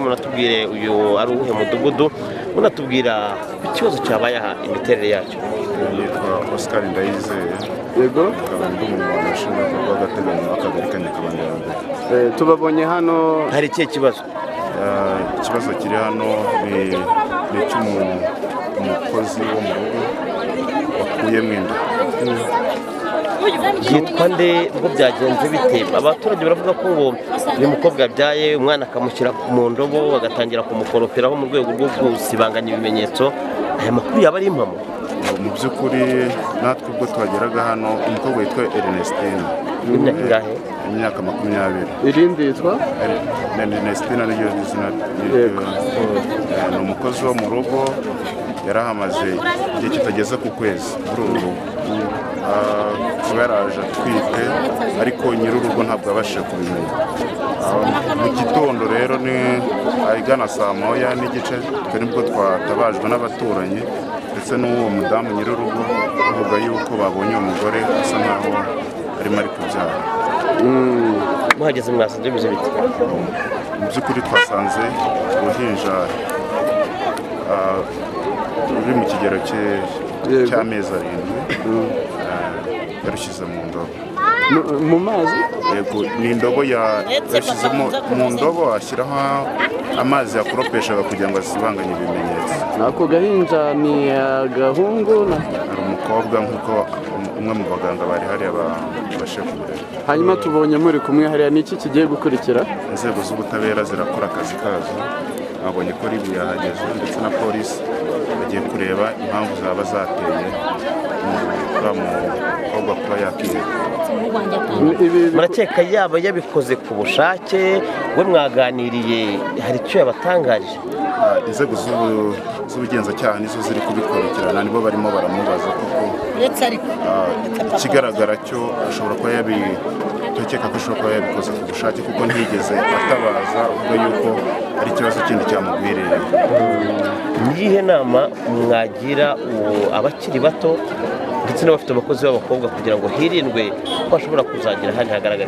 munatubwire uyu ari uwuhe mudugudu, munatubwira ikibazo cyabaye aha imiterere yacyo. Yitwa Oscar Ndayizeye. Yego. Akaba ndi umuyobozi w'Ikigo cy'agateganyo w'Akagari ka Nyakabanda ya mbere. Tubabonye hano. Hari ikihe kibazo? Ikibazo kiri hano ni icy'umukozi wo mu rugo wakuyemo inda. Yitwa nde? Ubwo byagenze bite? Abaturage baravuga ko ngo uyu mukobwa yabyaye umwana akamushyira mu ndobo bagatangira kumukoroperaho mu rwego rwo gusibanganya ibimenyetso. Aya makuru yaba ari impamo? Mu by'ukuri natwe ubwo twageraga hano umukobwa witwa Ernestine. Imyaka ingahe? Imyaka 20. Irindi yitwa Ernestine niryo zina. Ni umukozi wo mu rugo yarahamaze igihe kitageze ku kwezi muri uru rugo. Kuba yaraje atwite ariko nyir'urugo ntabwo abashije kubimenya. Mu gitondo rero ni ahigana saa moya n'igice nibwo twatabajwe n'abaturanyi ndetse n'uwo mudamu nyir'urugo bavuga yuko babonye uwo mugore asa nkaho arimo ari kubyara. Muhageze mwasanze bimeze bite? Mu by'ukuri twasanze uruhinja ruri mu kigero cy'amezi 7 yarushyize mu ndobo. Mu mazi? Yego, ni indobo yashyizemo mu ndobo ashyiraho amazi yakoropeshaga kugira ngo asibanganye ibimenyetso. Ako gahinja ni agahungu na hari umukobwa nk'uko umwe mu baganga bari hariya babashe kurera. Hanyuma tubonye muri kumwe hariya ni iki kigiye gukurikira? Inzego z'ubutabera zirakora akazi kazo. Nabonye ko ribu yahageze ndetse na polisi bagiye kureba impamvu zaba zateye umukobwa kuba yakwiye. Murakeka yaba yabikoze ku bushake? We mwaganiriye hari icyo yabatangarije? Inzego z'ubugenzacyaha nizo ziri kubikurikirana, nibo barimo baramubaza kuko ikigaragara cyo ashobora kuba tukeka ko ashobora kuba yabikoze ku bushake kuko ntiyigeze atabaza ubwo yuko ari ikibazo kindi cyamugwiriye. Niyihe nama mwagira abakiri bato ndetse n'abafite abakozi b'abakobwa kugira ngo hirindwe ko hashobora kuzagira ahandi hagaragara